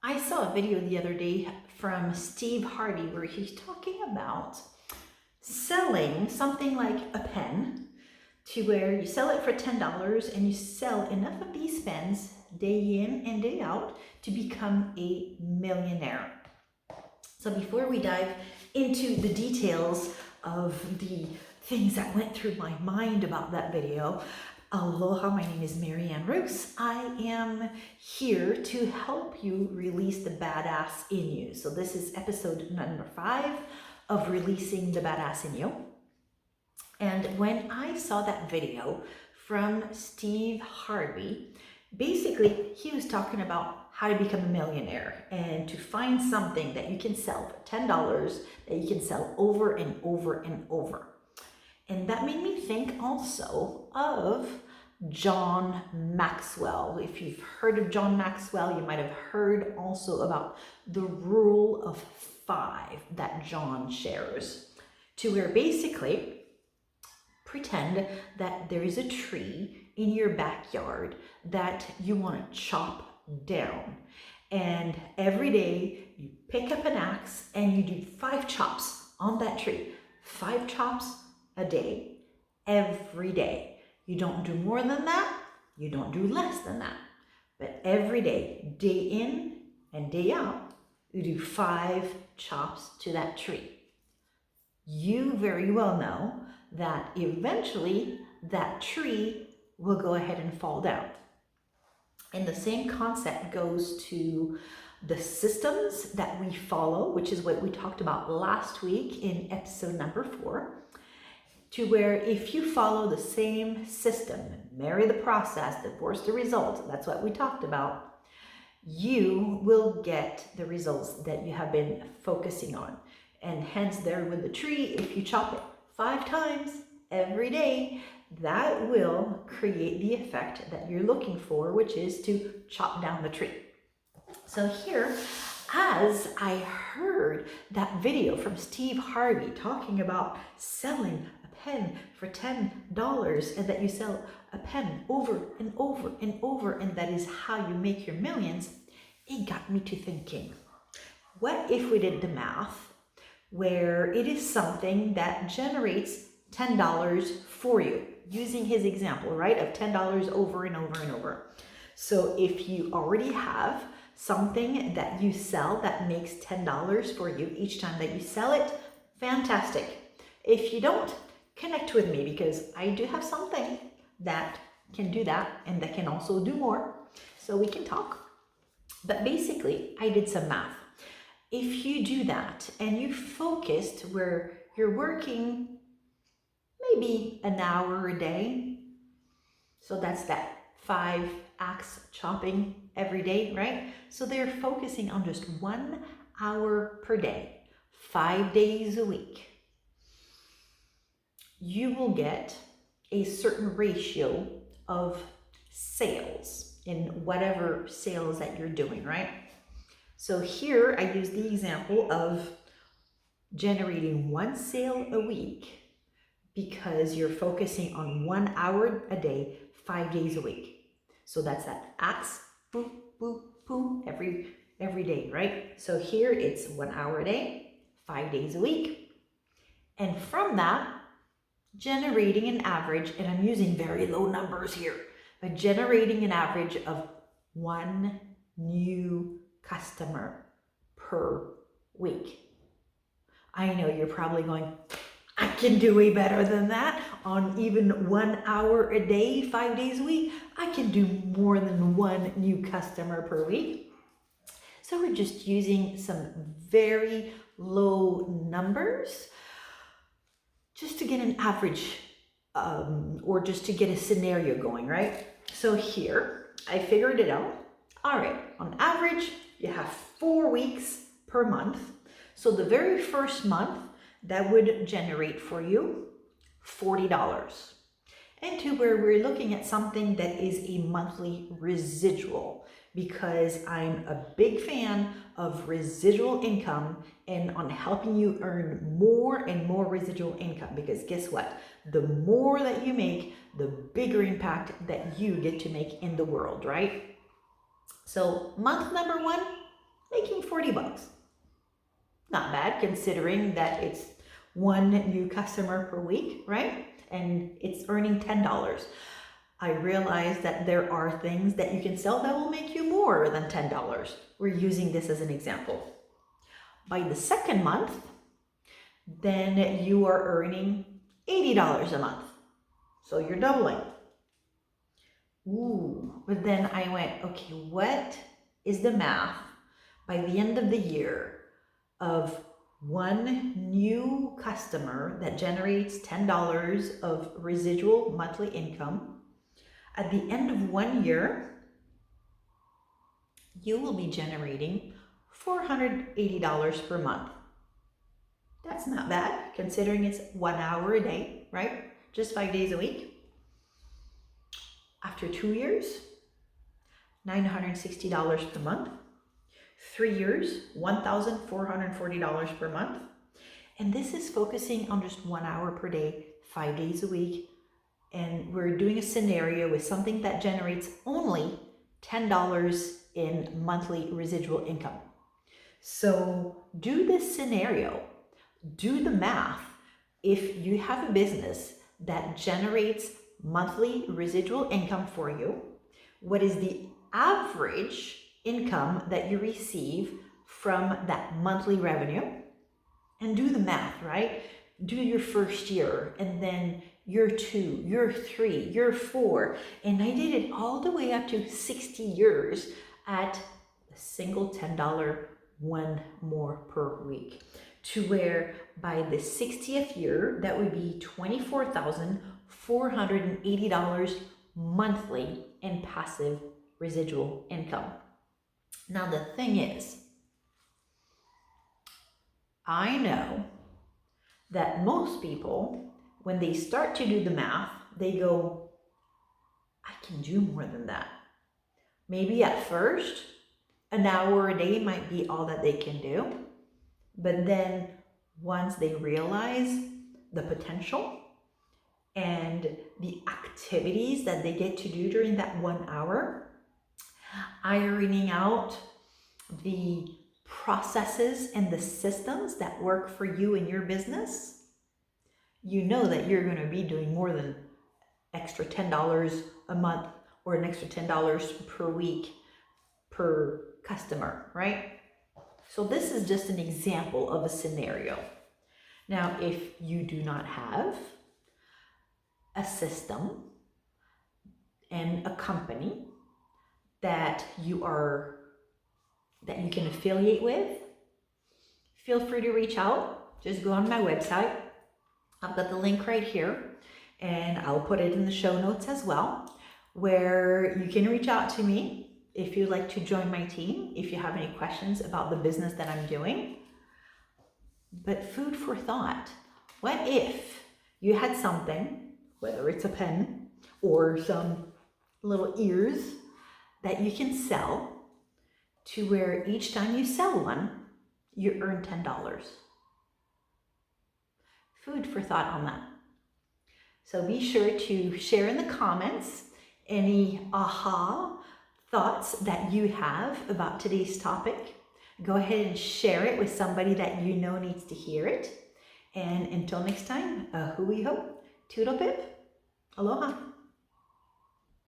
I saw a video the other day from Steve Harvey where he's talking about selling something like a pen to where you sell it for $10 and you sell enough of these pens day in and day out to become a millionaire. So before we dive into the details of the things that went through my mind about that video, aloha, my name is Marianne Roos. I am here to help you release the badass in you. So this is episode number 5 of Releasing the Badass in You. And when I saw that video from Steve Harvey, basically he was talking about how to become a millionaire and to find something that you can sell for $10 that you can sell over and over and over. And that made me think also of John Maxwell. If you've heard of John Maxwell, you might have heard also about the rule of 5 that John shares, to where basically pretend that there is a tree in your backyard that you want to chop down. And every day you pick up an axe and you do 5 chops on that tree. 5 chops a day, every day. You don't do more than that, you don't do less than that. But every day, day in and day out, you do 5 chops to that tree. You very well know that eventually that tree will go ahead and fall down. And the same concept goes to the systems that we follow, which is what we talked about last week in episode number 4. To where if you follow the same system, marry the process, divorce the result, that's what we talked about, you will get the results that you have been focusing on. And hence there with the tree, if you chop it 5 times every day, that will create the effect that you're looking for, which is to chop down the tree. So here, as I heard that video from Steve Harvey talking about selling pen for $10 and that you sell a pen over and over and over and that is how you make your millions, it got me to thinking, what if we did the math where it is something that generates $10 for you, using his example, right, of $10 over and over and over. So if you already have something that you sell that makes $10 for you each time that you sell it, fantastic. If you don't, connect with me because I do have something that can do that and that can also do more, so we can talk. But basically, I did some math. If you do that and you focused where you're working maybe an hour a day, so that's that 5 axe chopping every day, right? So they're focusing on just 1 hour per day, 5 days a week. You will get a certain ratio of sales in whatever sales that you're doing, right? So here I use the example of generating 1 sale a week because you're focusing on 1 hour a day, 5 days a week. So that's that axe, boop, boop, boop, every day, right? So here it's 1 hour a day, 5 days a week. And from that, generating an average, and I'm using very low numbers here, but generating an average of 1 new customer per week. I know you're probably going, I can do way better than that on even 1 hour a day, 5 days a week. I can do more than 1 new customer per week. So we're just using some very low numbers just to get an average or just to get a scenario going, right? So here, I figured it out. All right, on average, you have 4 weeks per month. So the very first month, that would generate for you $40. And to where we're looking at something that is a monthly residual, because I'm a big fan of residual income and on helping you earn more and more residual income, because guess what? The more that you make, the bigger impact that you get to make in the world, right? So month number 1, making 40 bucks. Not bad considering that it's one new customer per week, right? And it's earning $10. I realize that there are things that you can sell that will make you more than $10. We're using this as an example. By the second month, then you are earning $80 a month. So you're doubling. Ooh, but then I went, okay, what is the math by the end of the year of one new customer that generates $10 of residual monthly income? At the end of 1 year, you will be generating $480 per month. That's not bad considering it's 1 hour a day, right? Just 5 days a week. After 2 years, $960 per month. 3 years, $1,440 per month. And this is focusing on just 1 hour per day, 5 days a week. And we're doing a scenario with something that generates only $10 in monthly residual income. So do this scenario, do the math. If you have a business that generates monthly residual income for you, what is the average income that you receive from that monthly revenue? And do the math, right? Do your first year, and then year 2, year 3, year 4. And I did it all the way up to 60 years at a single $10, one more per week. To where by the 60th year, that would be $24,480 monthly in passive residual income. Now the thing is, I know that most people, when they start to do the math, they go, I can do more than that. Maybe at first, an hour a day might be all that they can do. But then once they realize the potential and the activities that they get to do during that 1 hour, ironing out the processes and the systems that work for you and your business, you know that you're going to be doing more than extra $10 a month or an extra $10 per week per customer, right? So this is just an example of a scenario. Now, if you do not have a system and a company that you can affiliate with, feel free to reach out. Just go on my website. I've got the link right here, and I'll put it in the show notes as well, where you can reach out to me if you'd like to join my team, if you have any questions about the business that I'm doing. But food for thought. What if you had something, whether it's a pen or some little ears, that you can sell to where each time you sell one, you earn $10? Food for thought on that. So be sure to share in the comments any aha thoughts that you have about today's topic. Go ahead and share it with somebody that you know needs to hear it. And until next time, hui ho, toodle pip, aloha.